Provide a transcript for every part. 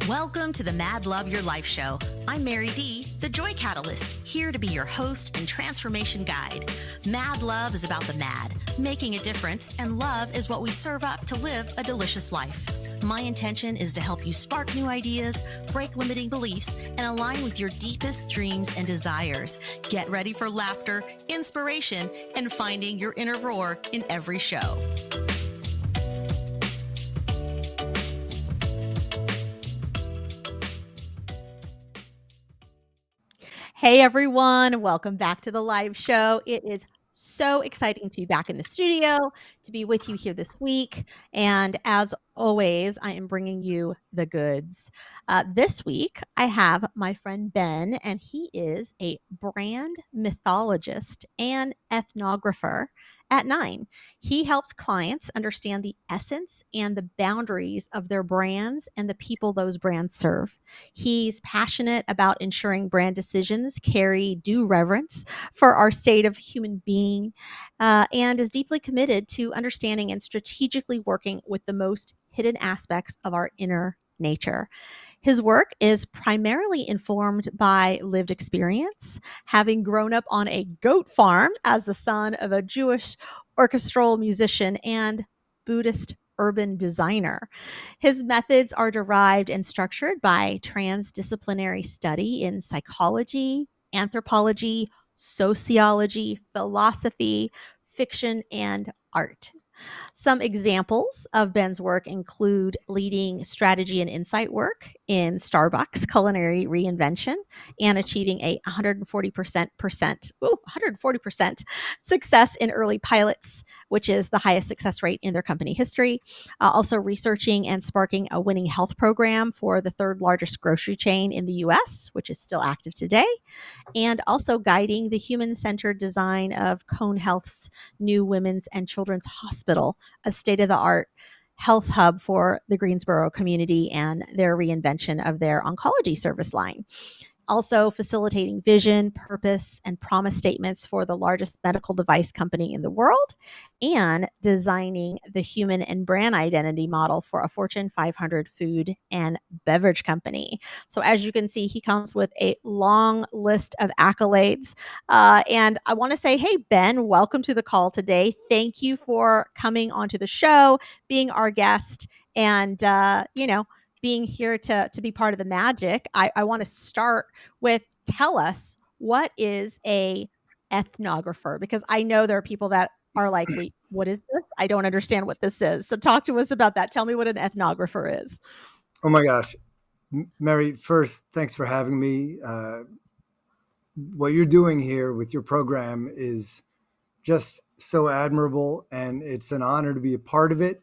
Welcome to the Mad Love Your Life show. I'm Mary D, the Joy Catalyst, here to be your host and transformation guide. Mad Love is about the mad, making a difference, and love is what we serve up to live a delicious life. My intention is to help you spark new ideas, break limiting beliefs, and align with your deepest dreams and desires. Get ready for laughter, inspiration, and finding your inner roar in every show. Hey everyone, welcome back to the live show. It is so exciting to be back in the studio, to be with you here this week. And as always, I am bringing you the goods. This week, I have my friend Ben, and he is a brand mythologist and ethnographer at Nine. He helps clients understand the essence and the boundaries of their brands and the people those brands serve. He's passionate about ensuring brand decisions carry due reverence for our state of human being, and is deeply committed to understanding and strategically working with the most hidden aspects of our inner nature. His work is primarily informed by lived experience, having grown up on a goat farm as the son of a Jewish orchestral musician and Buddhist urban designer. His methods are derived and structured by transdisciplinary study in psychology, anthropology, sociology, philosophy, fiction, and art. Some examples of Ben's work include leading strategy and insight work in Starbucks culinary reinvention and achieving a 140% success in early pilots, which is the highest success rate in their company history. Also researching and sparking a winning health program for the third largest grocery chain in the US, which is still active today, and also guiding the human-centered design of Cone Health's new women's and children's hospital, a state-of-the-art health hub for the Greensboro community, and their reinvention of their oncology service line. Also facilitating vision, purpose, and promise statements for the largest medical device company in the world, and designing the human and brand identity model for a Fortune 500 food and beverage company. So as you can see, he comes with a long list of accolades. And I want to say, hey, Ben, welcome to the call today. Thank you for coming onto the show, being our guest, and, being here to be part of the magic. I want to start with, tell us, what is a ethnographer? Because I know there are people that are like, wait, what is this? I don't understand what this is. So talk to us about that. Tell me what an ethnographer is. Oh my gosh. Mary, first, thanks for having me. What you're doing here with your program is just so admirable, and it's an honor to be a part of it.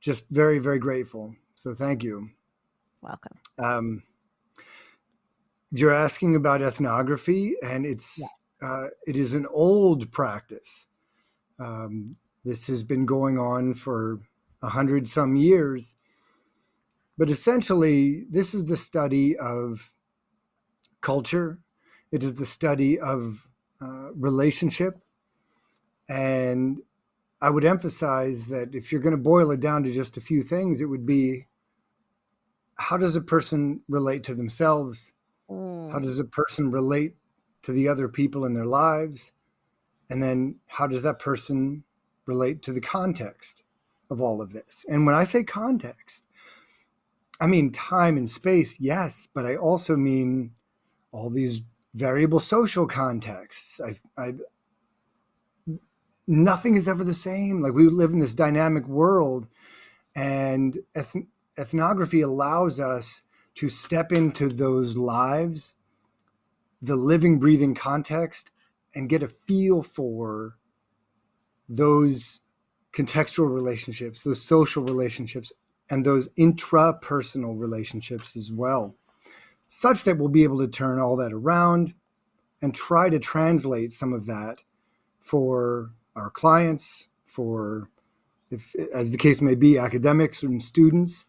Just very, very grateful. So thank you. Welcome. You're asking about ethnography, and it is an old practice. This has been going on for 100 some years, but essentially this is the study of culture. It is the study of relationship. And I would emphasize that if you're going to boil it down to just a few things, it would be, how does a person relate to themselves? How does a person relate to the other people in their lives? And then how does that person relate to the context of all of this? And when I say context, I mean time and space, yes, but I also mean all these variable social contexts. Nothing is ever the same. Like, we live in this dynamic world, and ethnography allows us to step into those lives, the living, breathing context, and get a feel for those contextual relationships, those social relationships, and those intrapersonal relationships as well, such that we'll be able to turn all that around and try to translate some of that for our clients, for, if, as the case may be, academics and students.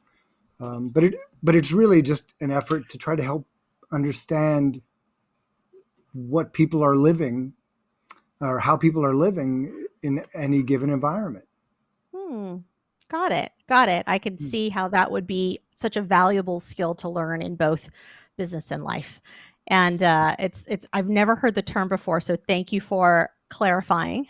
But it's really just an effort to try to help understand what people are living, or how people are living in any given environment. Got it. Got it. I could see how that would be such a valuable skill to learn in both business and life. And it's I've never heard the term before, so thank you for clarifying.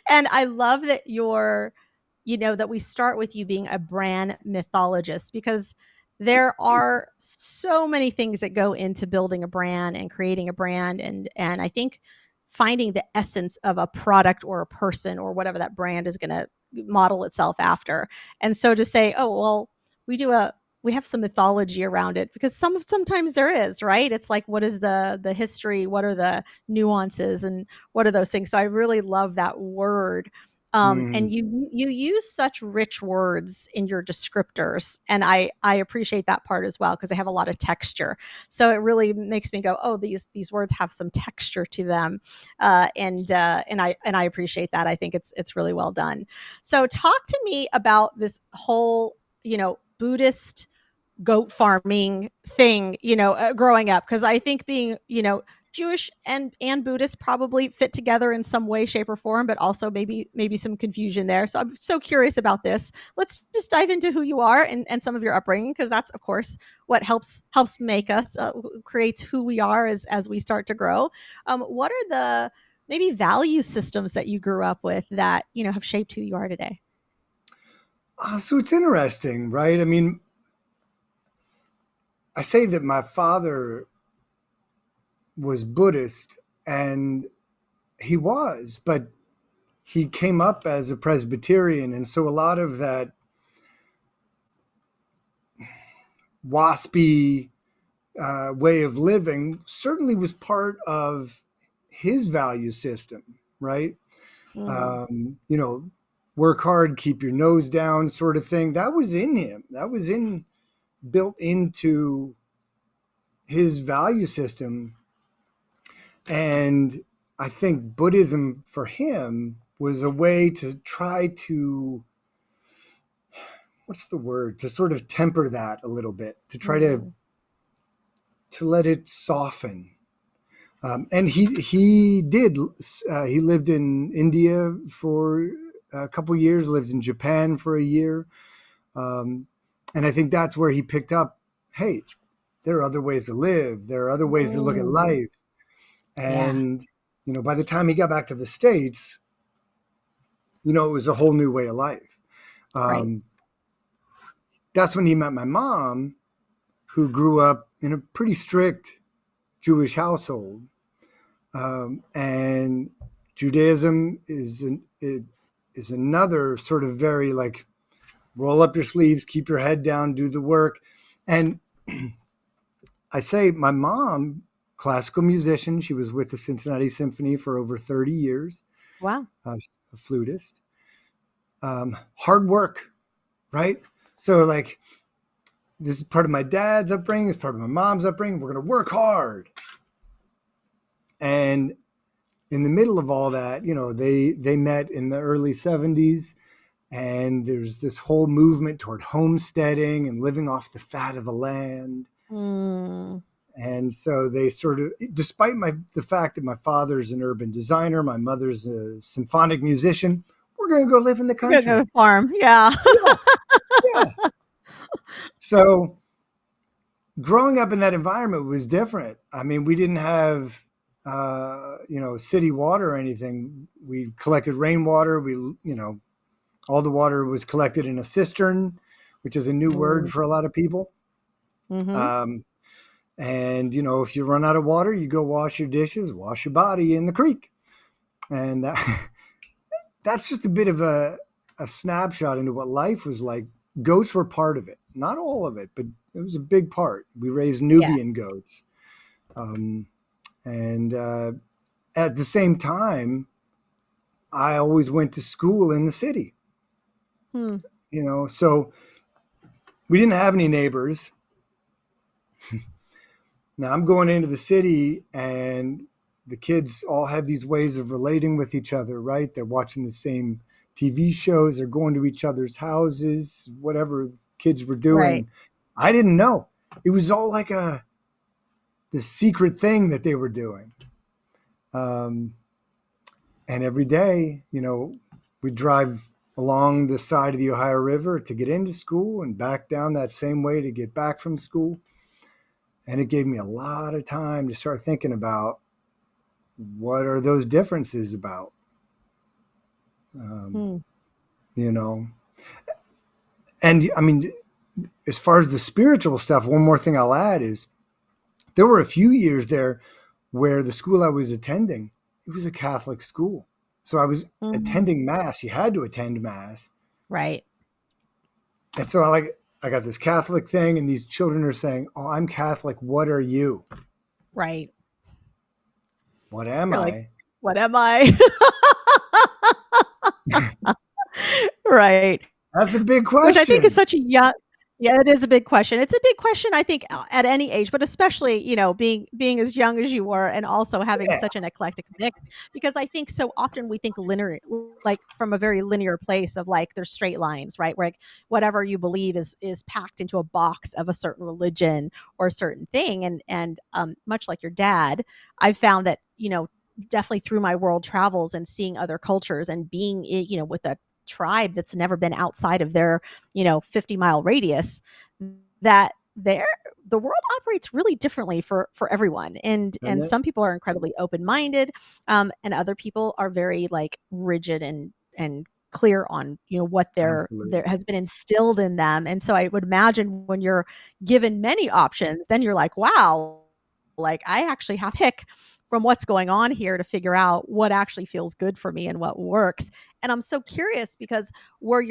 And I love that that we start with you being a brand mythologist, because there are so many things that go into building a brand and creating a brand, and I think finding the essence of a product or a person or whatever that brand is going to model itself after. And so to say, oh well, we do a we have some mythology around it, because sometimes there is, right? It's like, what is the history, what are the nuances, and what are those things? So I really love that word. And Mm. you use such rich words in your descriptors, and I appreciate that part as well, because they have a lot of texture. So it really makes me go, oh, these words have some texture to them, and I appreciate that. I think it's really well done. So talk to me about this whole Buddhist goat farming thing, growing up, because I think being Jewish and Buddhist probably fit together in some way, shape, or form, but also maybe some confusion there. So I'm so curious about this. Let's just dive into who you are and some of your upbringing, because that's of course what helps make us, creates who we are as we start to grow. What are the maybe value systems that you grew up with that have shaped who you are today? So it's interesting, right? I mean, I say that my father was Buddhist, and he was, but he came up as a Presbyterian. And so a lot of that waspy way of living certainly was part of his value system, right? Mm, You know, work hard, keep your nose down, sort of thing. That was in him. That was built into his value system. And I think Buddhism for him was a way to try to, what's the word, to sort of temper that a little bit, to try mm, to let it soften. And he did. He lived in India for a couple years, lived in Japan for a year, um, and I think that's where he picked up. Hey, there are other ways to live. There are other ways to look at mm. life. Yeah, And by the time he got back to the States, it was a whole new way of life. right. Um, that's when he met my mom, who grew up in a pretty strict Jewish household. And Judaism is another sort of very like roll up your sleeves, keep your head down, do the work. And I say my mom, classical musician, she was with the Cincinnati Symphony for over 30 years, Wow. a flutist. Hard work, right? So like this is part of my dad's upbringing, it's part of my mom's upbringing. We're going to work hard. And in the middle of all that, they met in the early 70s, and there's this whole movement toward homesteading and living off the fat of the land. Mm. And so they sort of, despite the fact that my father's an urban designer, my mother's a symphonic musician, we're going to go live in the Go to country. farm. Yeah. Yeah, yeah. So growing up in that environment was different. I mean, we didn't have, city water or anything. We collected rainwater. All the water was collected in a cistern, which is a new word Mm. for a lot of people. Mhm. Um, and if you run out of water, you go wash your dishes, wash your body in the creek, and that's just a bit of a snapshot into what life was like. Goats were part of it, not all of it, but it was a big part. We raised Yeah. Nubian goats, um, and at the same time, I always went to school in the city. Hmm. So we didn't have any neighbors. Now I'm going into the city, and the kids all have these ways of relating with each other, right? They're watching the same TV shows, they're going to each other's houses, whatever kids were Right. doing. I didn't know. It was all like the secret thing that they were doing. Um, and every day, we drive along the side of the Ohio River to get into school and back down that same way to get back from school. And it gave me a lot of time to start thinking about what are those differences about, um, Hmm. you know? And I mean, as far as the spiritual stuff, one more thing I'll add is there were a few years there where the school I was attending, it was a Catholic school. So I was Mhm. attending mass. You had to attend mass. Right. And so I got this Catholic thing and these children are saying, "Oh, I'm Catholic. What are you?" Right. What am You're like, I? "What am I?" Right. That's a big Which I think is question. such a young. Yeah, it is a big question. It's a big question, I think, at any age, but especially, being as young as you were and also having Yeah, such an eclectic mix, because I think so often we think linear, like, from a very linear place of, like, there's straight lines, right? Where, like, whatever you believe is packed into a box of a certain religion or a certain thing, and much like your dad, I've found that, definitely through my world travels and seeing other cultures and being, with a tribe that's never been outside of their 50-mile radius, that there the world operates really differently for everyone, and doesn't it? some people are incredibly open-minded, and other people are very, like, rigid and clear on what there Absolutely. has been instilled in them. And so I would imagine when you're given many options, then you're like, wow, like, I actually have to pick from what's going on here to figure out what actually feels good for me and what works. And I'm so curious because were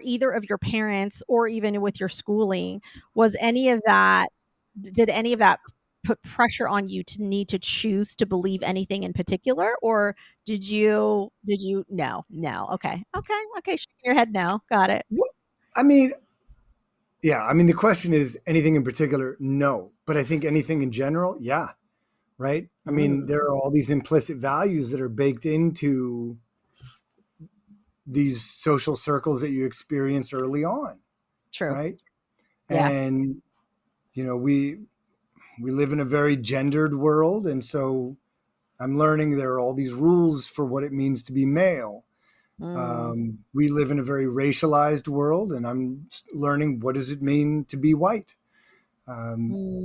either of your parents, or even with your schooling, was any of that did any of that put pressure on you to need to choose to believe anything in particular, or did you no, okay, shaking your head, no, got it. What? I mean, yeah, I mean, the question is anything in particular? No. But I think anything in general, yeah, right? I mean, there Mm, are all these implicit values that are baked into these social circles that you experience early on, true. right? Yeah. And, we live in a very gendered world. And so I'm learning there are all these rules for what it means to be male. Mm, We live in a very racialized world, and I'm learning what does it mean to be white.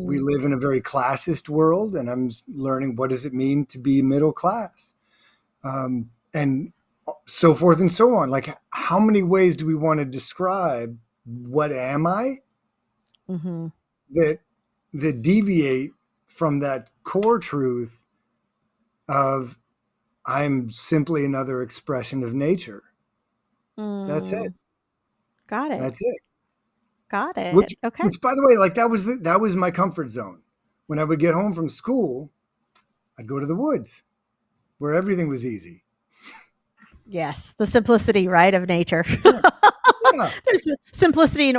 We mm, live in a very classist world, and I'm learning what does it mean to be middle class, and so forth and so on. Like, how many ways do we want to describe what am I mhm, that deviate from that core truth of I'm simply another expression of nature. That's it. mm. Got it. That's it. Got it. Which, Okay. by the way, like that was my comfort zone. When I would get home from school, I'd go to the woods where everything was easy. Yes, the simplicity, right, of nature. Yeah, yeah, There's simplicity and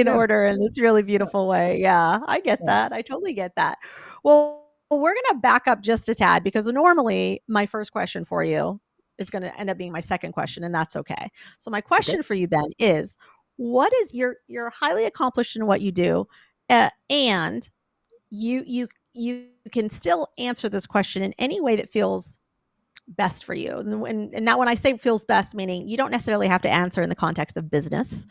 yeah, order in this really beautiful way. Yeah, I get yeah. that. I totally get that. Well, we're gonna back up just a tad because normally my first question for you is gonna end up being my second question, and that's okay. So my Okay. question for you then is, what is you're highly accomplished in what you do, and you can still answer this question in any way that feels best for you. And that, when I say feels best, meaning you don't necessarily have to answer in the context of business.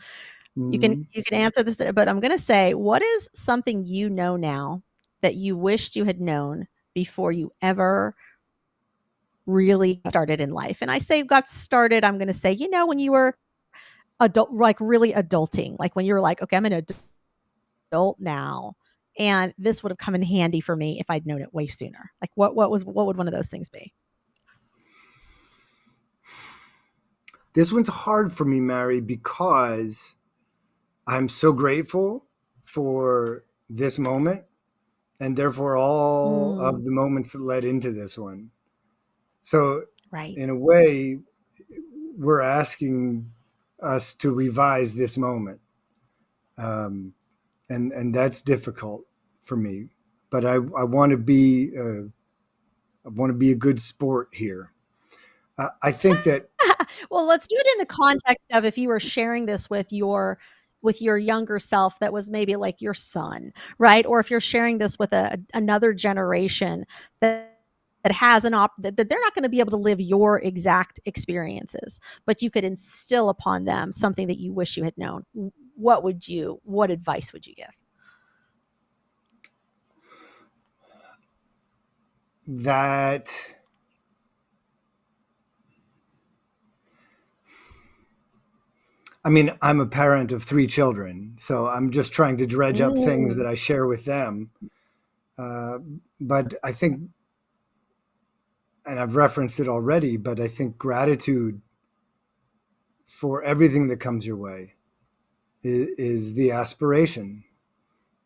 You can Mhm. you can answer this, but I'm going to say, what is something you know now that you wished you had known before you ever really started in life? And I say got started, I'm going to say, when you were adult, like really adulting, like when you were like, okay, I'm an adult now, and this would have come in handy for me if I'd known it way sooner. Like what would one of those things be? This one's hard for me, Mary, because I'm so grateful for this moment and therefore all Mm, of the moments that led into this one. So, right. in a way, we're asking us to revise this moment. Um, and that's difficult for me. But I want to be a good sport here. I think that Well, let's do it in the context of if you were sharing this with your younger self that was maybe like your son, right? Or if you're sharing this with another generation that that has that they're not going to be able to live your exact experiences, but you could instill upon them something that you wish you had known, what advice would you give? That I mean, I'm a parent of 3 children, so I'm just trying to dredge up things Mm. that I share with them. Uh, but I think, and I've referenced it already, but I think gratitude for everything that comes your way is the aspiration.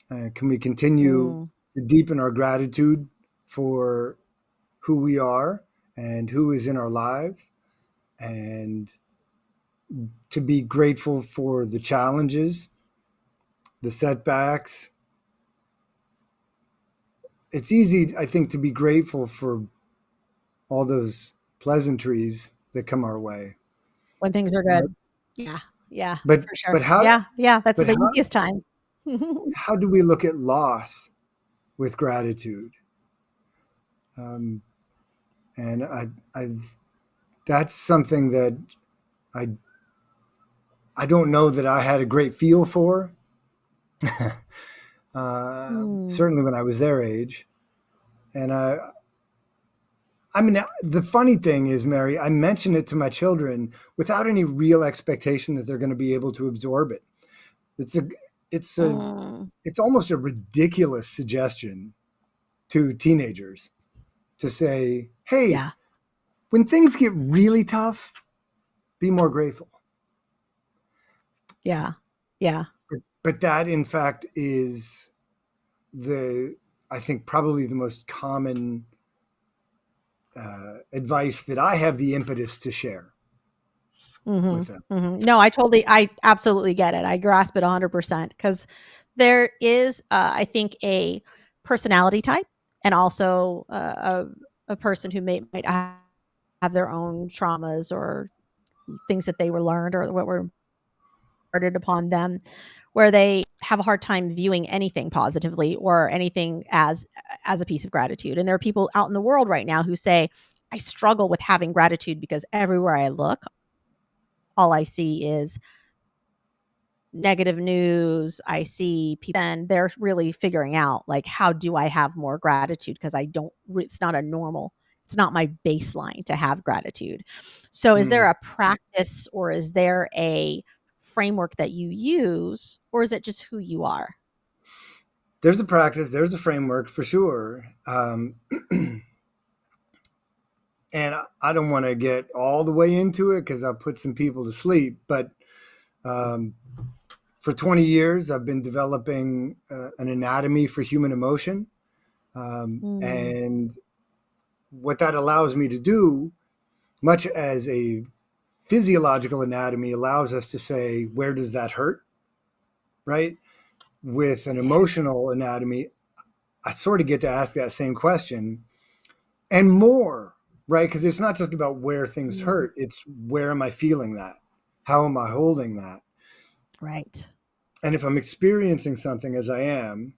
Can we continue Mm. to deepen our gratitude for who we are and who is in our lives, and to be grateful for the challenges, the setbacks? It's easy, I think, to be grateful for all those pleasantries that come our way. When things are Uh, good. Yeah. Yeah, but for sure. but how Yeah. Yeah. That's but the how easiest time. how do we look at loss with gratitude? Um, and I that's something that I I don't know that I had a great feel for. Mm. Certainly when I was their age, and I mean, the funny thing is, Mary, I mention it to my children without any real expectation that they're going to be able to absorb it. It's a, it's a, Mm. it's almost a ridiculous suggestion to teenagers to say, "Hey, Yeah. when things get really tough, be more grateful." Yeah. Yeah. But that, in fact, is I think, probably the most common advice that I have the impetus to share with Mhm, them. mhm. No, I absolutely get it. I grasp it 100% because there is, I think, a personality type and also a person who might have their own traumas or things that they were learned or what were imparted upon them, where they have a hard time viewing anything positively or anything as a piece of gratitude. And there are people out in the world right now who say, "I struggle with having gratitude because everywhere I look, all I see is negative news. I see people," and they're really figuring out, like, how do I have more gratitude? Because I don't it's not a normal, it's not my baseline to have gratitude. So is there Mm. a practice or is there a framework that you use, or is it just who you are? There's a practice, there's a framework for sure. And I don't want to get all the way into it because I'll put some people to sleep. But um, for 20 years, I've been developing an anatomy for human emotion. Mm, And what that allows me to do, much as a physiological anatomy allows us to say, where does that hurt? Right? With an yeah. emotional anatomy, I sort of get to ask that same question and more, right? Because it's not just about where things Mm, hurt, it's where am I feeling that? How am I holding that? right. And if I'm experiencing something as I am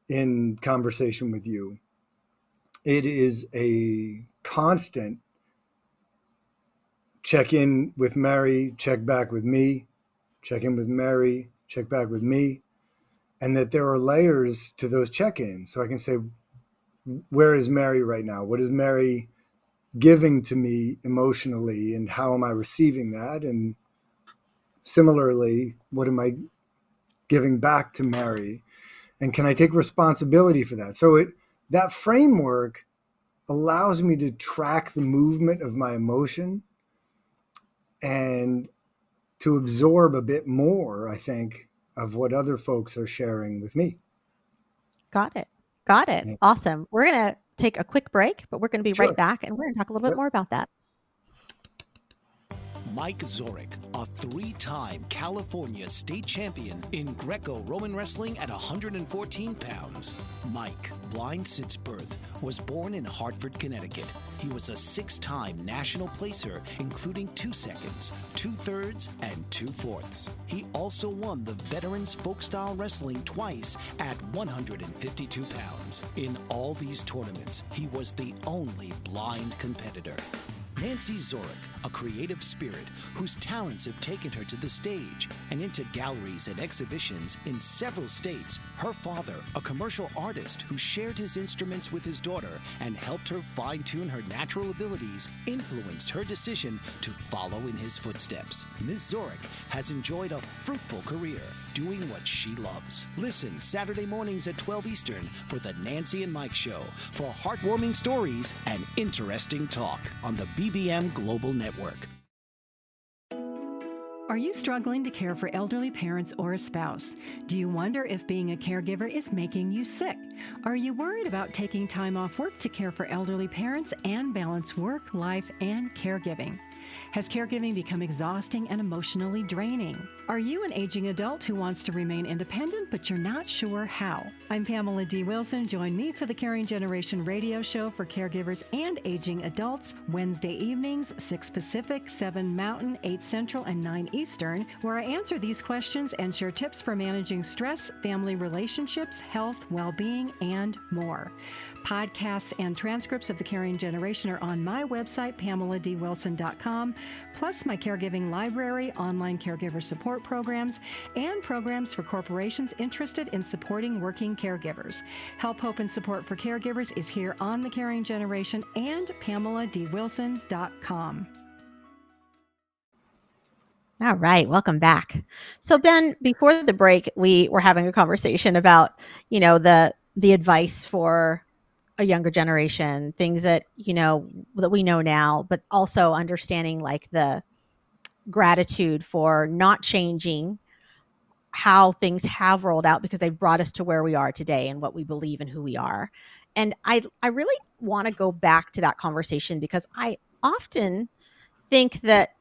in conversation with you, it is a constant check in with Mary, check back with me, check in with Mary, check back with me. And that there are layers to those check ins. So I can say, where is Mary right now? What is Mary giving to me emotionally? And how am I receiving that? And similarly, what am I giving back to Mary? And can I take responsibility for that? So that framework allows me to track the movement of my emotion and to absorb a bit more, I think, of what other folks are sharing with me. Got it. Got it. Yeah. Awesome. We're gonna take a quick break, but we're gonna be right Sure. back and we're gonna talk a little bit Yep. more about that. Mike Zorich, a 3-time California state champion in Greco-Roman wrestling at 114 pounds. Mike, blind since birth, was born in Hartford, Connecticut. He was a 6-time national placer, including 2 seconds, 2 thirds, and 2 fourths. He also won the Veterans Folk-Style Wrestling twice at 152 pounds. In all these tournaments, he was the only blind competitor. Nancy Zorich, a creative spirit whose talents have taken her to the stage and into galleries and exhibitions in several states. Her father, a commercial artist who shared his instruments with his daughter and helped her fine-tune her natural abilities, influenced her decision to follow in his footsteps. Ms. Zorich has enjoyed a fruitful career doing what she loves. Listen Saturday mornings at 12 Eastern for the Nancy and Mike Show for heartwarming stories and interesting talk on the BBM Global Network. Are you struggling to care for elderly parents or a spouse? Do you wonder if being a caregiver is making you sick? Are you worried about taking time off work to care for elderly parents and balance work, life, and caregiving? Has caregiving become exhausting and emotionally draining? Are you an aging adult who wants to remain independent, but you're not sure how? I'm Pamela D. Wilson. Join me for the Caring Generation radio show for caregivers and aging adults, Wednesday evenings, 6 Pacific, 7 Mountain, 8 Central, and 9 Eastern, where I answer these questions and share tips for managing stress, family relationships, health, well-being, and more. Podcasts and transcripts of the Caring Generation are on my website, PamelaDWilson.com, plus my caregiving library, online caregiver support programs, and programs for corporations interested in supporting working caregivers. Help, hope, and support for caregivers is here on the Caring Generation and PamelaDWilson.com. All right, welcome back. So Ben, before the break, we were having a conversation about, the advice for a younger generation, things that, that we know now, but also understanding like the gratitude for not changing how things have rolled out because they've brought us to where we are today and what we believe and who we are. And I really want to go back to that conversation because I often think that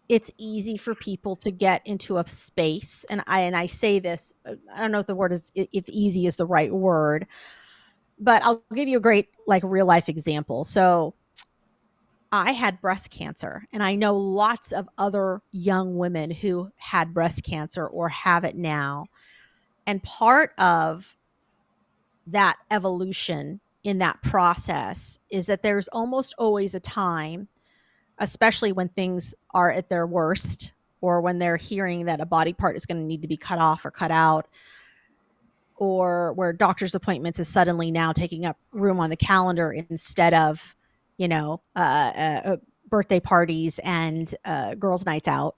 it's easy for people to get into a space. And I say this, I don't know if the word is, if easy is the right word, but I'll give you a great like real life example. So I had breast cancer, and I know lots of other young women who had breast cancer or have it now. And part of that evolution in that process is that there's almost always a time, especially when things are at their worst or when they're hearing that a body part is going to need to be cut off or cut out, or where doctor's appointments is suddenly now taking up room on the calendar instead of, birthday parties and girls' nights out.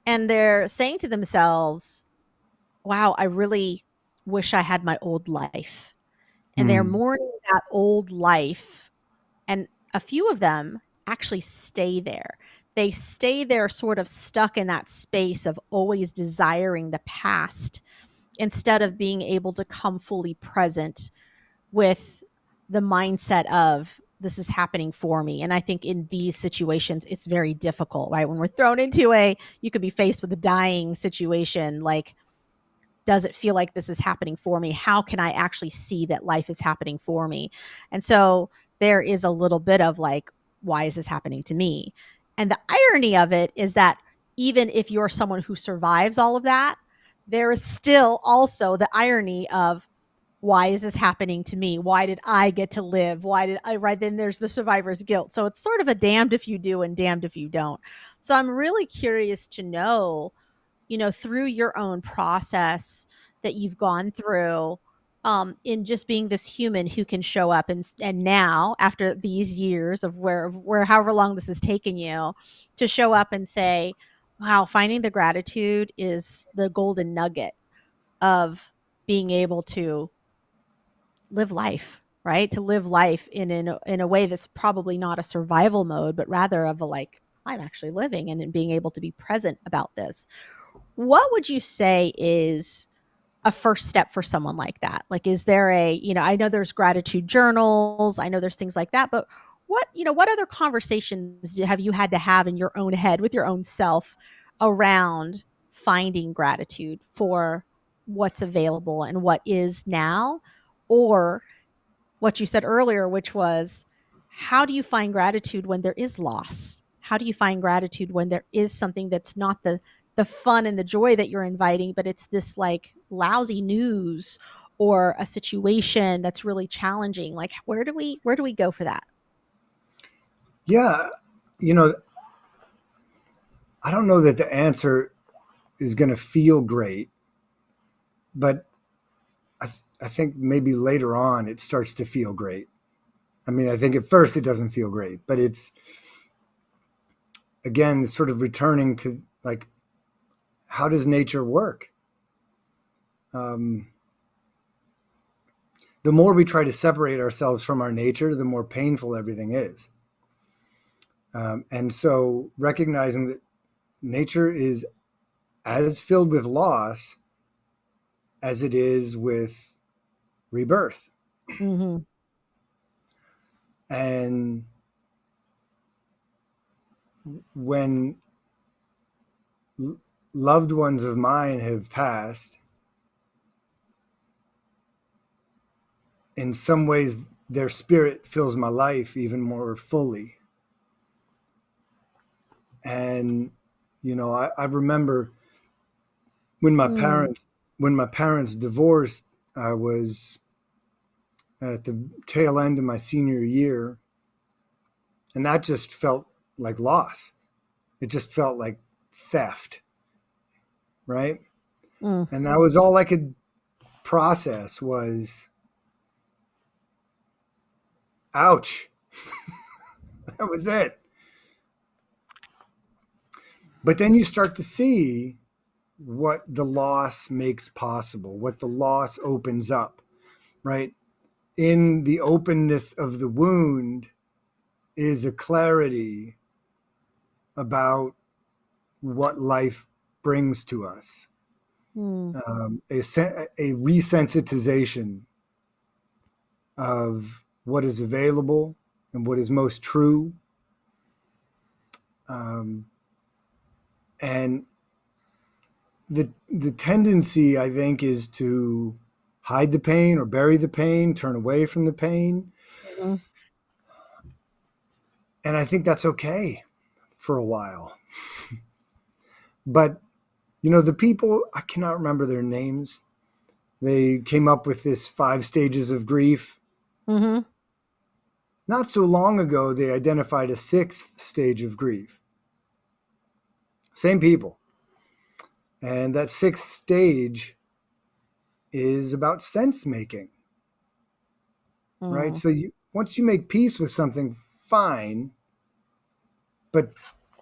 And they're saying to themselves, wow, I really wish I had my old life. And they're mourning that old life. And a few of them actually stay there. They stay there sort of stuck in that space of always desiring the past instead of being able to come fully present with the mindset of this is happening for me. And I think in these situations, it's very difficult, right? When we're thrown into you could be faced with a dying situation, like, does it feel like this is happening for me? How can I actually see that life is happening for me? And so there is a little bit of like, why is this happening to me? And the irony of it is that even if you're someone who survives all of that, there is still also the irony of, why is this happening to me? Why did I get to live? Why did I, right? Then there's the survivor's guilt. So it's sort of a damned if you do and damned if you don't. So I'm really curious to know, through your own process that you've gone through, in just being this human who can show up and now after these years of where however long this has taken you to show up and say, wow, finding the gratitude is the golden nugget of being able to live life, right? To live life in a way that's probably not a survival mode, but rather of a like, I'm actually living and being able to be present about this. What would you say is a first step for someone like that? Like, is there I know there's gratitude journals, I know there's things like that, but what other conversations have you had to have in your own head with your own self around finding gratitude for what's available and what is now, or what you said earlier, which was, how do you find gratitude when there is loss? How do you find gratitude when there is something that's not the fun and the joy that you're inviting, but it's this like lousy news or a situation that's really challenging? Like, where do we go for that? Yeah, you know, I don't know that the answer is going to feel great, but I think maybe later on it starts to feel great. I mean, I think at first it doesn't feel great, but it's again sort of returning to like, how does nature work? The more we try to separate ourselves from our nature, the more painful everything is. And so recognizing that nature is as filled with loss as it is with rebirth. Mm-hmm. And when loved ones of mine have passed, in some ways their spirit fills my life even more fully. And I remember when my Mm. parents divorced. I was at the tail end of my senior year, and that just felt like loss. It just felt like theft, right? Mm. And that was all I could process was, ouch. That was it. But then you start to see what the loss makes possible, what the loss opens up, right? In the openness of the wound is a clarity about what life brings to us, Mm. a resensitization of what is available and what is most true. Um, and the tendency, I think, is to hide the pain or bury the pain, turn away from the pain. Mm-hmm. And I think that's okay for a while. But, the people, I cannot remember their names. They came up with this 5 stages of grief. Mm-hmm. Not so long ago, they identified a 6th stage of grief. Same people. And that 6th stage is about sense making, right? Mm. So once you make peace with something, fine, but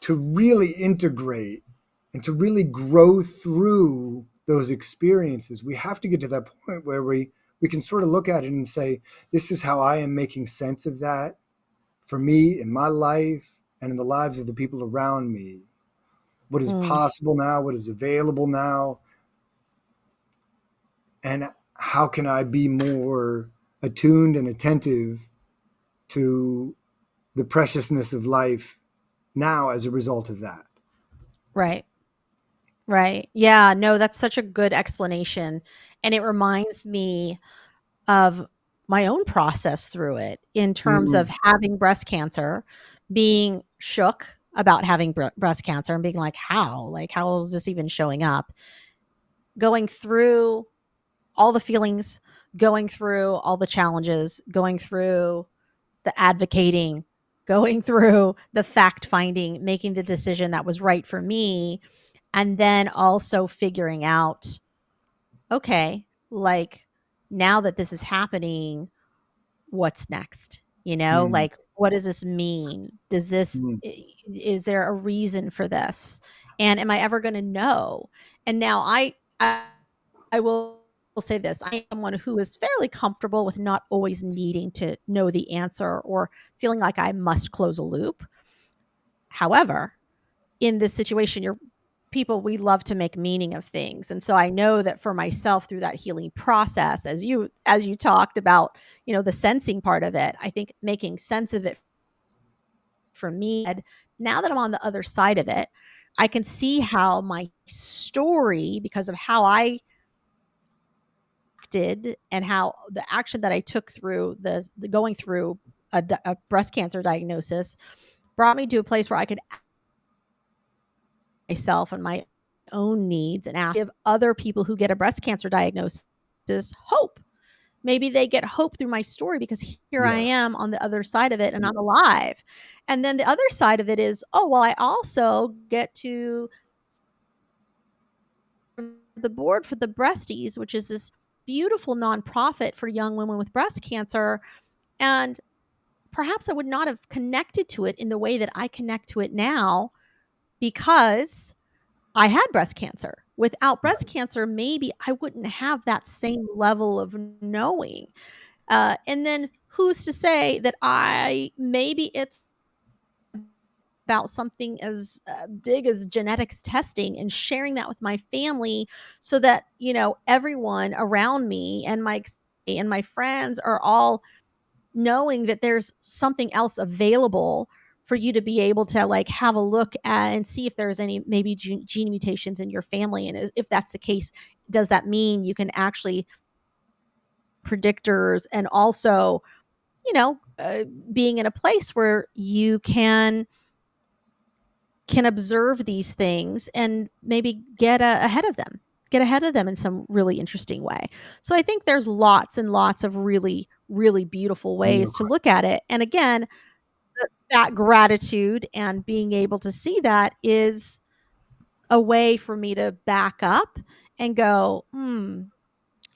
to really integrate and to really grow through those experiences, we have to get to that point where we can sort of look at it and say, this is how I am making sense of that for me in my life and in the lives of the people around me. What is Mm. possible now? What is available now? And how can I be more attuned and attentive to the preciousness of life now as a result of that? Right. Right. Yeah. No, that's such a good explanation. And it reminds me of my own process through it in terms of Mm, having breast cancer, being shook about having breast cancer and being like, how? Like, how is this even showing up? Going through all the feelings, going through all the challenges, going through the advocating, going through the fact finding, making the decision that was right for me, and then also figuring out, okay, like, now that this is happening, what's next? mm, Like, what does this mean? mm, Is there a reason for this? And am I ever going to know? And now I will say this. I am one who is fairly comfortable with not always needing to know the answer or feeling like I must close a loop. However, in this situation, we love to make meaning of things. And so I know that for myself through that healing process, as you talked about, the sensing part of it, I think making sense of it for me. And now that I'm on the other side of it, I can see how my story, because of how I acted and how the action that I took through the going through a breast cancer diagnosis, brought me to a place where I could myself and my own needs and give other people who get a breast cancer diagnosis hope. Maybe they get hope through my story, because here I Yes. am on the other side of it and I'm alive. And then the other side of it is, oh, well, I also get to the board for the Breasties, which is this beautiful nonprofit for young women with breast cancer. And perhaps I would not have connected to it in the way that I connect to it now, because I had breast cancer. Without breast cancer, maybe I wouldn't have that same level of knowing. And then who's to say that maybe it's about something as big as genetics testing and sharing that with my family, so that, everyone around me and my friends are all knowing that there's something else available for you to be able to like have a look at and see if there's any maybe gene mutations in your family. And if that's the case, does that mean you can actually predictors, and also, being in a place where you can observe these things and maybe ahead of them in some really interesting way. So I think there's lots and lots of really, really beautiful ways to look at it. And again, that gratitude and being able to see that is a way for me to back up and go,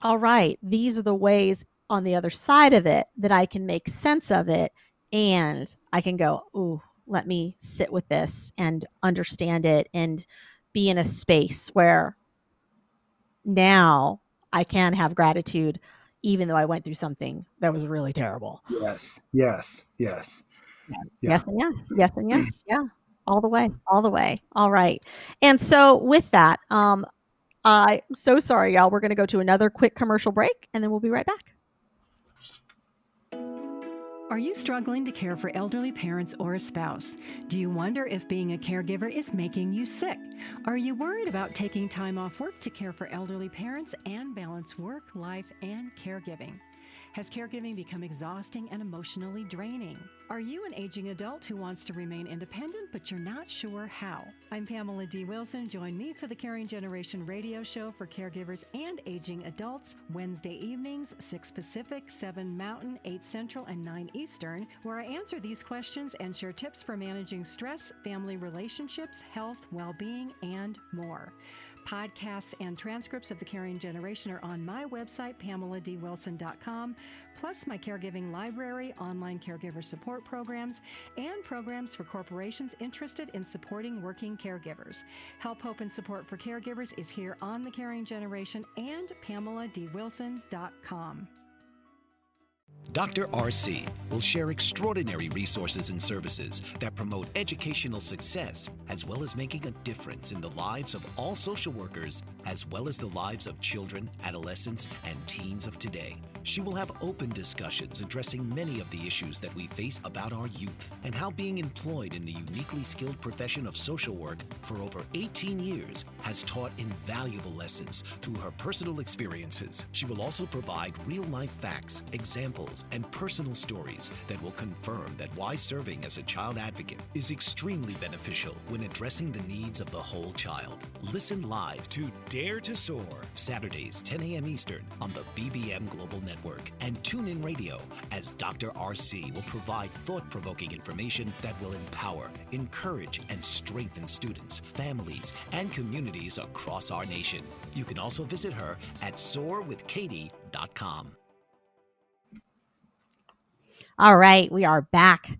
all right, these are the ways on the other side of it that I can make sense of it. And I can go, ooh, let me sit with this and understand it and be in a space where now I can have gratitude, even though I went through something that was really terrible. Yes. Yes. Yes. Yeah. Yes and yes. Yes and yes. Yeah. All the way. All the way. All right. And so with that, I'm so sorry, y'all. We're going to go to another quick commercial break, and then we'll be right back. Are you struggling to care for elderly parents or a spouse? Do you wonder if being a caregiver is making you sick? Are you worried about taking time off work to care for elderly parents and balance work, life, and caregiving? Has caregiving become exhausting and emotionally draining? Are you an aging adult who wants to remain independent, but you're not sure how? I'm Pamela D. Wilson. Join me for the Caring Generation radio show for caregivers and aging adults, Wednesday evenings, 6 Pacific, 7 Mountain, 8 Central, and 9 Eastern, where I answer these questions and share tips for managing stress, family relationships, health, well-being, and more. Podcasts and transcripts of The Caring Generation are on my website, PamelaDWilson.com, plus my caregiving library, online caregiver support programs, and programs for corporations interested in supporting working caregivers. Help, hope, and support for caregivers is here on The Caring Generation and PamelaDWilson.com. Dr. RC will share extraordinary resources and services that promote educational success, as well as making a difference in the lives of all social workers, as well as the lives of children, adolescents, and teens of today. She will have open discussions addressing many of the issues that we face about our youth and how being employed in the uniquely skilled profession of social work for over 18 years has taught invaluable lessons through her personal experiences. She will also provide real-life facts, examples, and personal stories that will confirm that why serving as a child advocate is extremely beneficial when addressing the needs of the whole child. Listen live to Dare to Soar, Saturdays, 10 a.m. Eastern on the BBM Global Network, and tune in radio as Dr. RC will provide thought-provoking information that will empower, encourage, and strengthen students, families, and communities across our nation. You can also visit her at soarwithkatie.com. All right, we are back.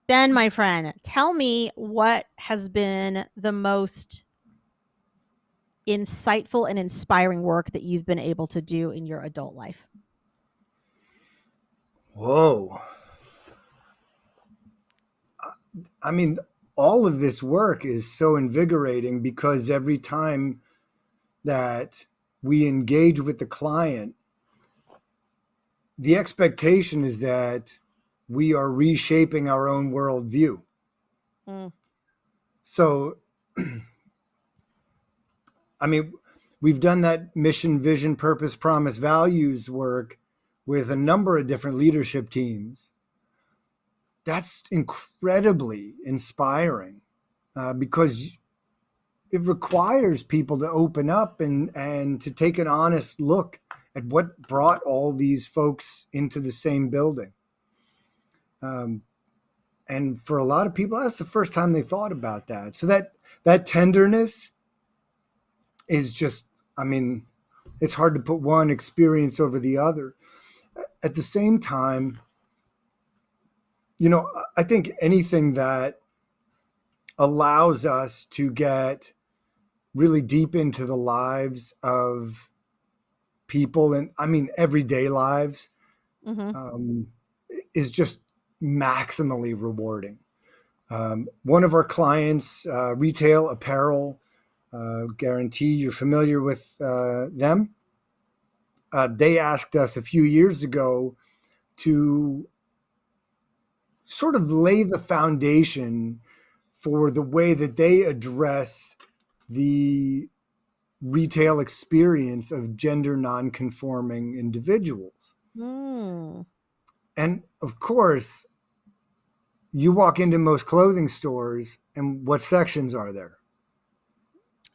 Ben, my friend, tell me what has been the most insightful and inspiring work that you've been able to do in your adult life. Whoa. I mean, all of this work is so invigorating, because every time that we engage with the client, the expectation is that we are reshaping our own worldview. Mm. So, I mean, we've done that mission, vision, purpose, promise, values work with a number of different leadership teams. That's incredibly inspiring because it requires people to open up and to take an honest look at what brought all these folks into the same building. And for a lot of people, that's the first time they thought about that. So that tenderness is just, I mean, it's hard to put one experience over the other. At the same time, you know, I think anything that allows us to get really deep into the lives of people, and I mean everyday lives, is just maximally rewarding. One of our clients, retail apparel, guarantee you're familiar with them. They asked us a few years ago to sort of lay the foundation for the way that they address the retail experience of gender nonconforming individuals. Mm. And of course, you walk into most clothing stores, and what sections are there?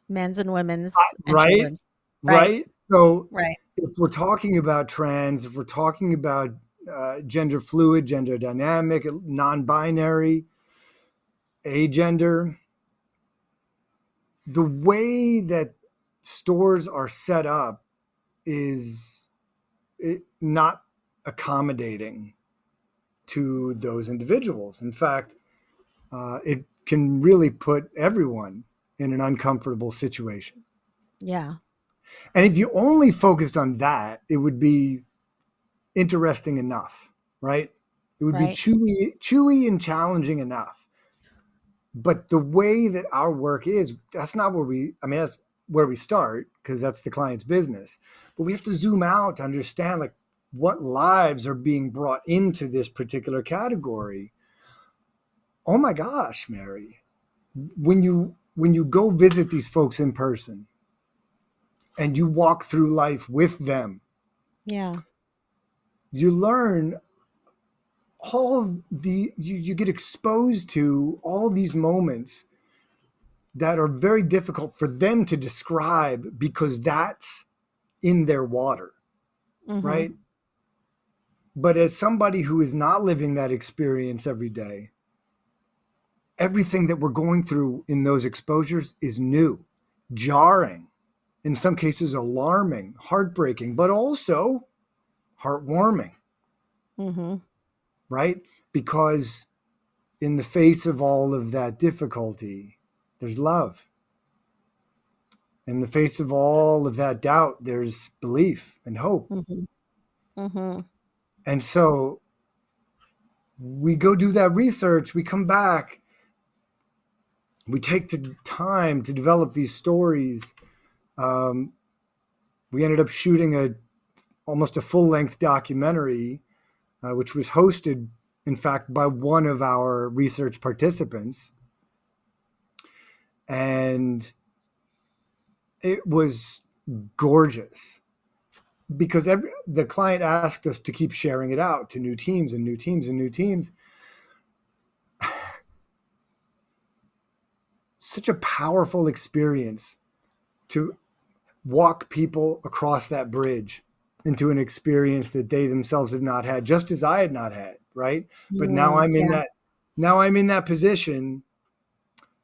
Men's and women's and Right? children's. Right? So Right. if we're talking about trans, if we're talking about gender fluid, gender dynamic, non-binary, agender, the way that stores are set up is not accommodating to those individuals. In fact, it can really put everyone in an uncomfortable situation. Yeah. And if you only focused on that, it would be interesting enough, right? It would be Right. chewy and challenging enough. But the way that our work is, that's not where that's where we start, because that's the client's business. But we have to zoom out to understand like what lives are being brought into this particular category. Oh my gosh, Mary, when you go visit these folks in person and you walk through life with them, Yeah. you learn all of you get exposed to all these moments that are very difficult for them to describe because that's in their water, right? But as somebody who is not living that experience every day, everything that we're going through in those exposures is new, jarring, in some cases alarming, heartbreaking, but also heartwarming, right? Because in the face of all of that difficulty, there's love. In the face of all of that doubt, there's belief and hope. And so we go do that research, we come back, we take the time to develop these stories. We ended up shooting almost a full-length documentary, which was hosted, in fact, by one of our research participants. And it was gorgeous because the client asked us to keep sharing it out to new teams and new teams and new teams. Such a powerful experience to walk people across that bridge into an experience that they themselves have not had, just as I had not had, right? But now I'm in that position,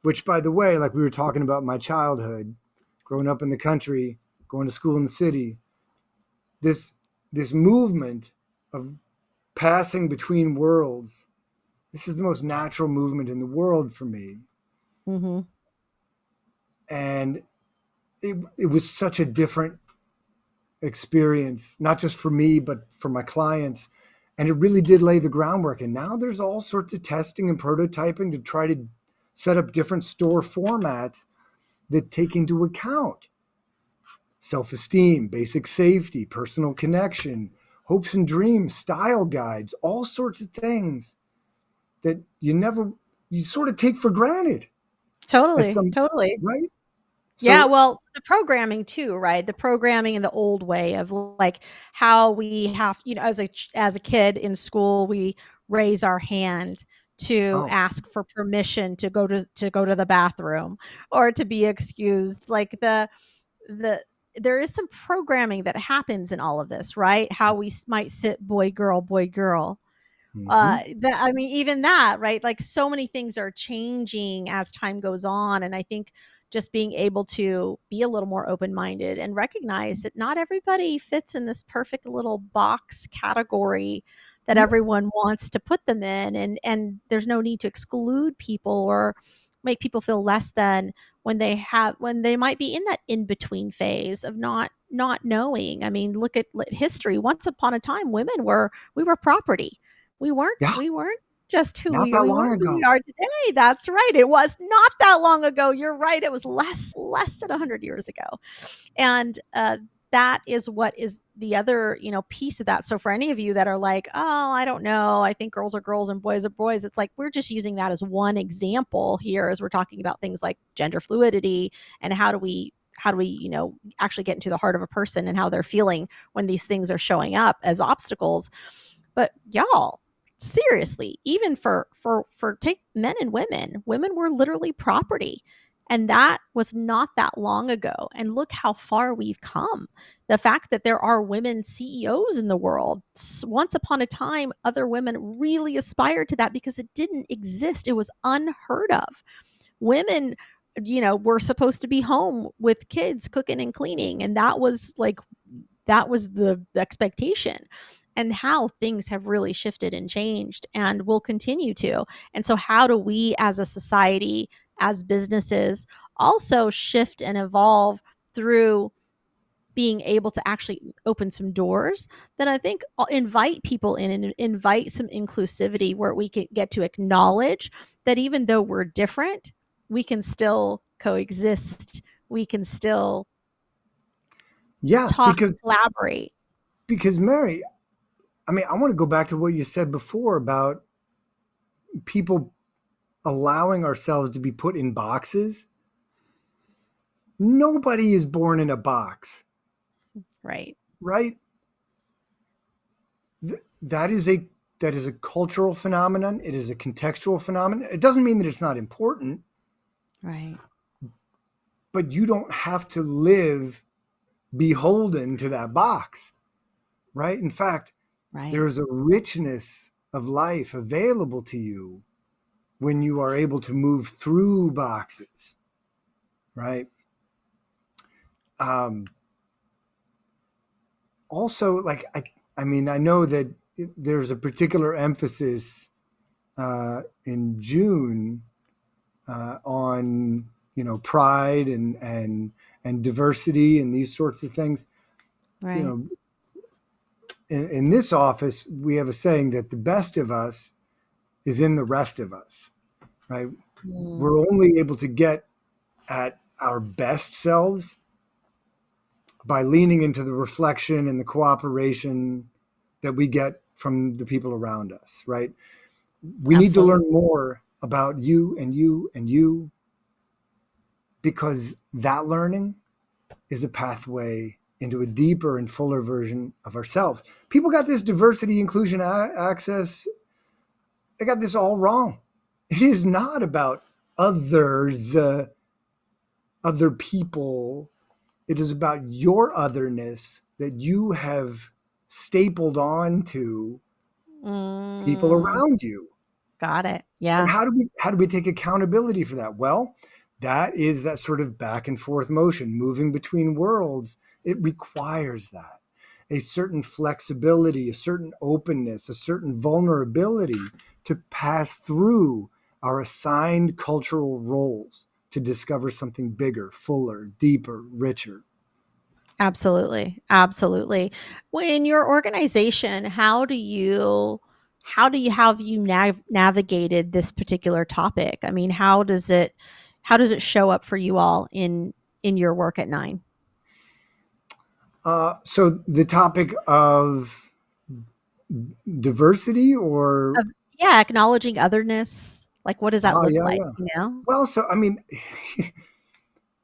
which, by the way, like we were talking about my childhood, growing up in the country, going to school in the city, this movement of passing between worlds, this is the most natural movement in the world for me. And it was such a different experience, not just for me, but for my clients. And it really did lay the groundwork. And now there's all sorts of testing and prototyping to try to set up different store formats that take into account self-esteem, basic safety, personal connection, hopes and dreams, style guides, all sorts of things that you never you sort of take for granted as Totally, some, totally. right? Yeah, So, well, the programming too, right? The programming in the old way of like how we have, as a kid in school, we raise our hand to oh, ask for permission to go to the bathroom or to be excused. Like the there is some programming that happens in all of this, right? How we might sit boy girl, mhm. that I mean, even that, right? Like so many things are changing as time goes on, and I think just being able to be a little more open-minded and recognize that not everybody fits in this perfect little box category that Yeah, everyone wants to put them in, and there's no need to exclude people or make people feel less than when they might be in that in between phase of not knowing. I mean, look at history. Once upon a time, we were property. yeah, We weren't just not that we long weren't who we ago. are today. That's right. It was not that long ago. You're right. It was less than 100 years ago. And that is what is the other, piece of that. So for any of you that are like, "Oh, I don't know. I think girls are girls and boys are boys." It's like we're just using that as one example here as we're talking about things like gender fluidity and how do we, actually get into the heart of a person and how they're feeling when these things are showing up as obstacles. But y'all, seriously, even for take men and women were literally property. And that was not that long ago. And look how far we've come. The fact that there are women CEOs in the world. Once upon a time, other women really aspired to that because it didn't exist. It was unheard of. Women, were supposed to be home with kids, cooking and cleaning. And that was the expectation, and how things have really shifted and changed and will continue to. And so how do we as a society, as businesses, also shift and evolve through being able to actually open some doors that I think I'll invite people in and invite some inclusivity where we can get to acknowledge that even though we're different, we can still coexist. We can still Yeah, talk, collaborate. because Mary, I mean, I want to go back to what you said before about people allowing ourselves to be put in boxes. Nobody is born in a box, Right. right? That is a cultural phenomenon. It is a contextual phenomenon. It doesn't mean that it's not important, Right. but you don't have to live beholden to that box, right? In fact, Right. there is a richness of life available to you when you are able to move through boxes, right? Um, Also, like I mean, I know that there's a particular emphasis in June on pride and diversity and these sorts of things. You Right. know, in this office, we have a saying that the best of us is in the rest of us, right? Mm, We're only able to get at our best selves by leaning into the reflection and the cooperation that we get from the people around us, right? We need to absolutely. learn more about you and you and you because that learning is a pathway into a deeper and fuller version of ourselves. People got this diversity, inclusion, access. They got this all wrong. It is not about others, other people. It is about your otherness that you have stapled on to people Mm, around you. got it. And Yeah. how do we take accountability for that? Well, that is that sort of back and forth motion, moving between worlds. It requires that a certain flexibility, a certain openness, a certain vulnerability to pass through our assigned cultural roles to discover something bigger, fuller, deeper, richer. Absolutely. Absolutely. Well, in your organization, how do you have you navigated this particular topic? I mean, how does it show up for you all in your work at Nine? So the topic of diversity or Of, yeah, acknowledging otherness. Like, what does that Oh, look yeah, like, yeah. you know? Well, so, I mean,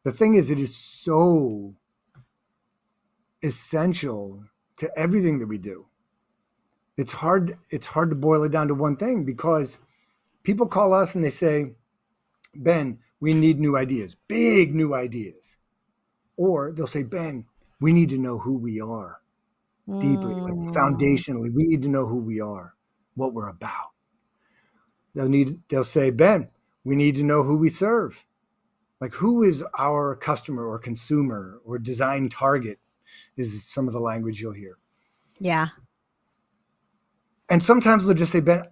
the thing is, it is so essential to everything that we do. It's hard to boil it down to one thing, because people call us and they say, Ben, we need new ideas, big new ideas. Or they'll say, Ben, we need to know who we are deeply, like Mm, foundationally. We need to know who we are, what we're about. They'll say, Ben, we need to know who we serve. Like, who is our customer or consumer or design target, is some of the language you'll hear. yeah. And sometimes they'll just say, Ben,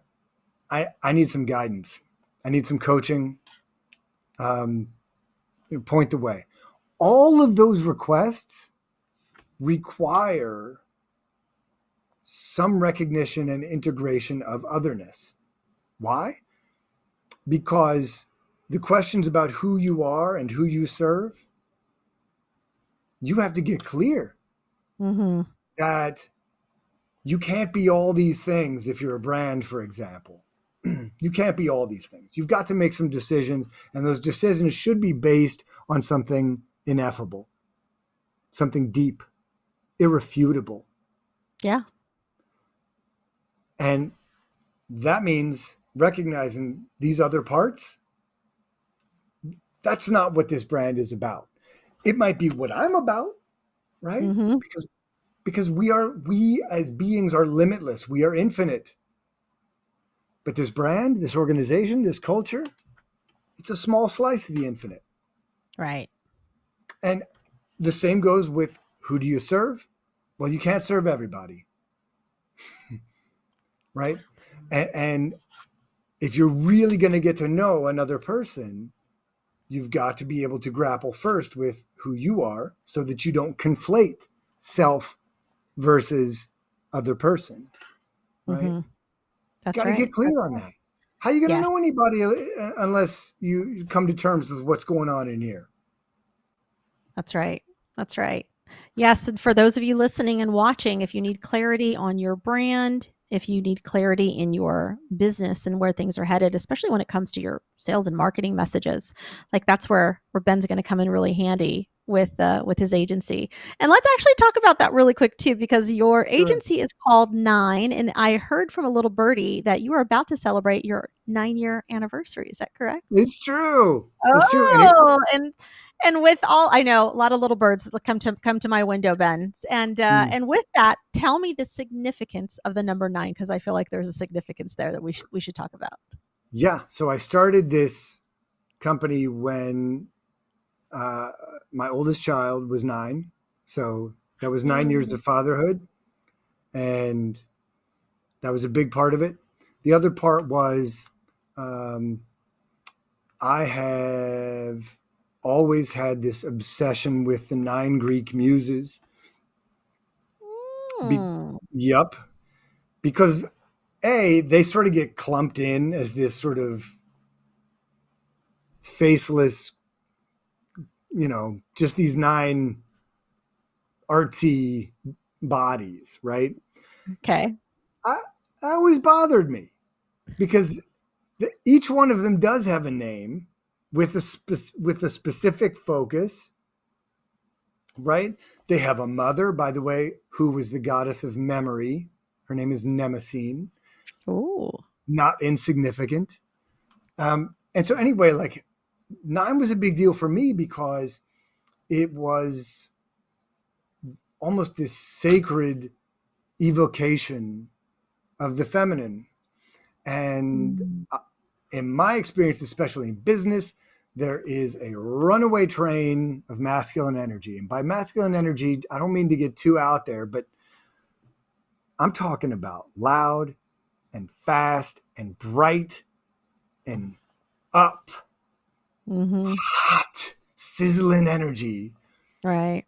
I need some guidance. I need some coaching. Point the way. All of those requests require some recognition and integration of otherness. Why? Because the questions about who you are and who you serve, you have to get clear Mm-hmm. that you can't be all these things. If you're a brand, for example, you can't be all these things. You've got to make some decisions, and those decisions should be based on something ineffable, something deep, irrefutable. Yeah. And that means recognizing these other parts. That's not what this brand is about. It might be what I'm about, right? Mm-hmm. Because we as beings are limitless. We are infinite. But this brand, this organization, this culture, it's a small slice of the infinite. Right. And the same goes with, who do you serve? Well, you can't serve everybody, right? And if you're really going to get to know another person, you've got to be able to grapple first with who you are, so that you don't conflate self versus other person, right? Mm-hmm. That's Got to right. get clear on that. How are you going to Yes. know anybody unless you come to terms with what's going on in here? That's right. That's right. Yes. And for those of you listening and watching, if you need clarity on your brand, if you need clarity in your business and where things are headed, especially when it comes to your sales and marketing messages, like that's where Ben's going to come in really handy with his agency. And let's actually talk about that really quick too, because your Sure. agency is called Nine, and I heard from a little birdie that you are about to celebrate your 9-year anniversary. Is that correct? It's true. It's true. Oh, and with all I know, a lot of little birds that come to my window, Ben. And with that, tell me the significance of the number 9, because I feel like there's a significance there that we should talk about. Yeah. So I started this company when uh, my oldest child was 9. So that was 9 years of fatherhood. And that was a big part of it. The other part was, um, I have always had this obsession with the 9 Greek muses. Mm, Yep. Because they sort of get clumped in as this sort of faceless, just these 9 artsy bodies, right? okay. I, I always bothered me, because each one of them does have a name with with a specific focus, right? They have a mother, by the way, who was the goddess of memory. Her name is Nemesine, Ooh. not insignificant. And so anyway, like, 9 was a big deal for me, because it was almost this sacred evocation of the feminine. And Mm, in my experience, especially in business, there is a runaway train of masculine energy. And by masculine energy, I don't mean to get too out there, but I'm talking about loud and fast and bright and up, mm-hmm. hot, sizzling energy. Right.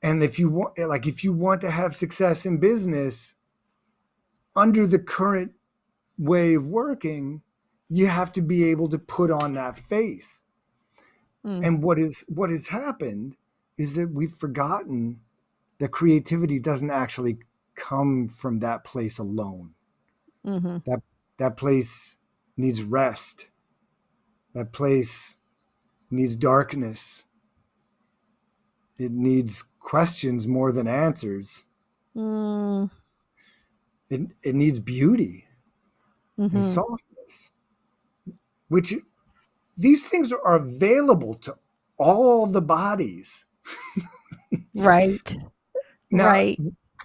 And if you want to have success in business under the current way of working, you have to be able to put on that face. Mm, And what has happened is that we've forgotten that creativity doesn't actually come from that place alone. mm-hmm. That place needs rest. That place needs darkness. It needs questions more than answers. Mm. It needs beauty and Mm-hmm. softness, which these things are available to all the bodies. Right. Now, Right.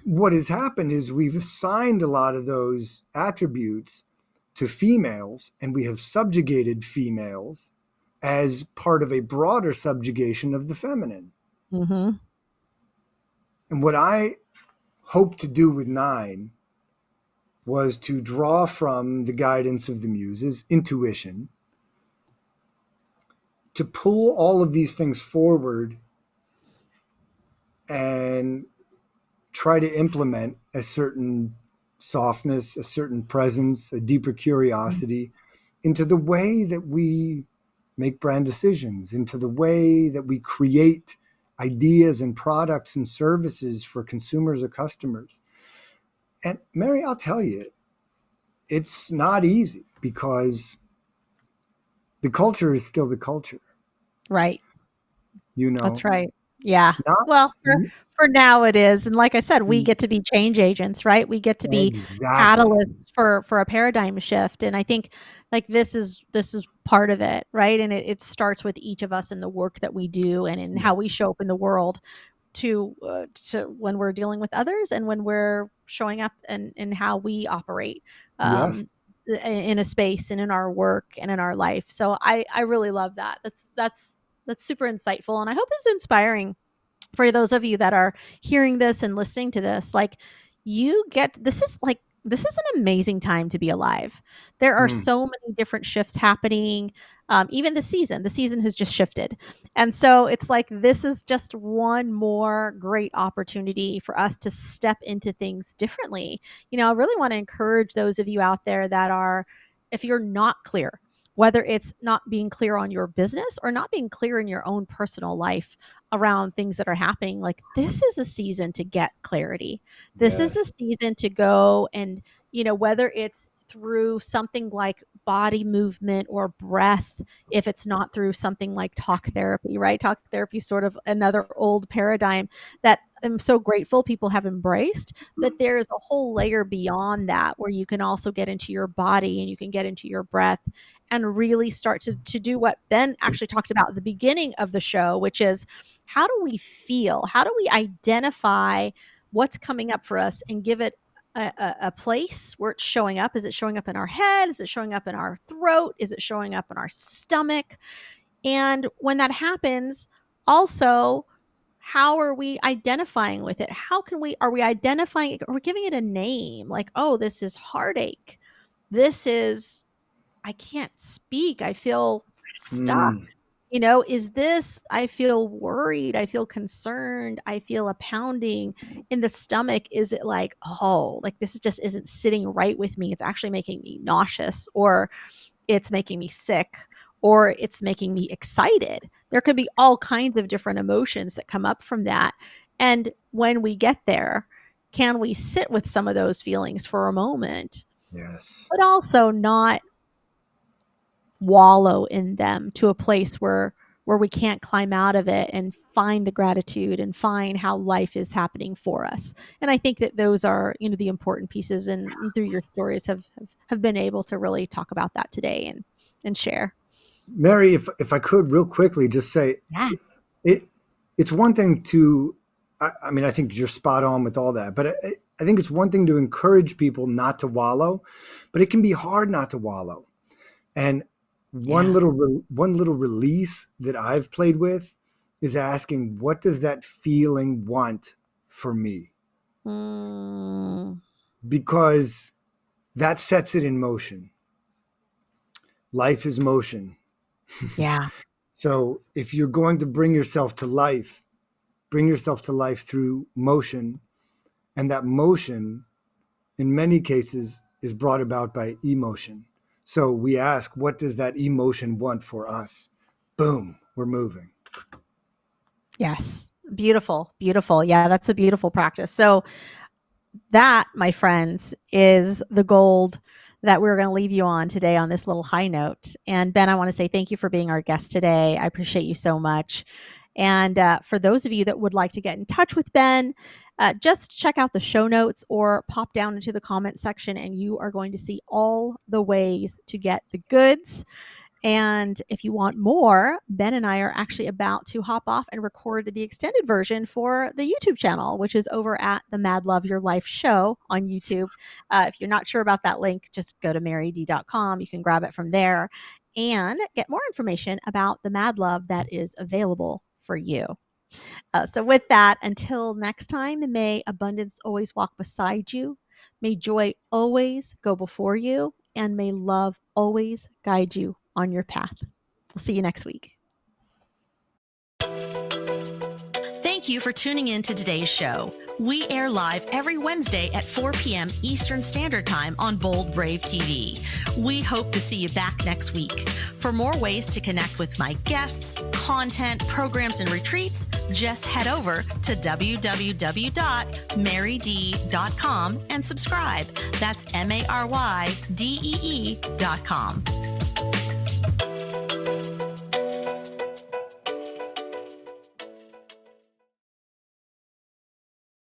what has happened is we've assigned a lot of those attributes to females, and we have subjugated females as part of a broader subjugation of the feminine. Mm-hmm. And what I hope to do with Nine was to draw from the guidance of the muses, intuition, to pull all of these things forward and try to implement a certain softness, a certain presence, a deeper curiosity into the way that we make brand decisions, into the way that we create ideas and products and services for consumers or customers. And Mary, I'll tell you, it's not easy because the culture is still the culture. Right. You That's know, right. Yeah. not Well, for now it is. And like I said, we get to be change agents, right? We get to be exactly. catalysts for a paradigm shift. And I think like this is part of it, right? And it starts with each of us in the work that we do and in how we show up in the world to when we're dealing with others and when we're showing up and how we operate Yes. in a space and in our work and in our life. So I really love that. That's super insightful. And I hope it's inspiring for those of you that are hearing this and listening to this. Like this is an amazing time to be alive. There are Mm. so many different shifts happening. Even the season has just shifted. And so it's like, this is just one more great opportunity for us to step into things differently. I really want to encourage those of you out there that are, if you're not clear, whether it's not being clear on your business or not being clear in your own personal life around things that are happening, like this is a season to get clarity. This is a Yes. season to go and, whether it's through something like body movement or breath, if it's not through something like talk therapy, right? Talk therapy is sort of another old paradigm that I'm so grateful people have embraced, but there's a whole layer beyond that where you can also get into your body and you can get into your breath and really start to do what Ben actually talked about at the beginning of the show, which is how do we feel? How do we identify what's coming up for us and give it a place where it's showing up? Is it showing up in our head? Is it showing up in our throat? Is it showing up in our stomach? And when that happens, also, how are we identifying with it? Are we identifying it? Are we giving it a name? Like, oh, this is heartache. This is, I can't speak. I feel stuck. Mm. Is this, I feel worried, I feel concerned, I feel a pounding in the stomach. Is it like, oh, like this just isn't sitting right with me. It's actually making me nauseous, or it's making me sick, or it's making me excited. There could be all kinds of different emotions that come up from that. And when we get there, can we sit with some of those feelings for a moment, Yes. but also not wallow in them to a place where we can't climb out of it and find the gratitude and find how life is happening for us. And I think that those are, the important pieces, and through your stories have been able to really talk about that today and share. Mary, if I could real quickly just say Yeah. it's one thing to I mean, I think you're spot on with all that, but I think it's one thing to encourage people not to wallow, but it can be hard not to wallow. And Yeah. one little release that I've played with is asking, what does that feeling want for me? Mm, Because that sets it in motion. Life is motion. yeah. So if you're going to bring yourself to life, bring yourself to life through motion. And that motion, in many cases, is brought about by emotion. So we ask, what does that emotion want for us? Boom, we're moving. Yes. Beautiful. Beautiful. Yeah, that's a beautiful practice. So that, my friends, is the gold that we're going to leave you on today on this little high note. And Ben, I want to say thank you for being our guest today. I appreciate you so much. And for those of you that would like to get in touch with Ben, just check out the show notes or pop down into the comment section, and you are going to see all the ways to get the goods. And if you want more, Ben and I are actually about to hop off and record the extended version for the YouTube channel, which is over at the Mad Love Your Life show on YouTube. If you're not sure about that link, just go to maryd.com. You can grab it from there and get more information about the Mad Love that is available for you. So with that, until next time, may abundance always walk beside you. May joy always go before you, and may love always guide you on your path. We'll see you next week. Thank you for tuning in to today's show. We air live every Wednesday at 4 p.m. Eastern Standard Time on Bold Brave TV. We hope to see you back next week. For more ways to connect with my guests, content, programs, and retreats, just head over to www.maryd.com and subscribe. That's MARYDEE.com.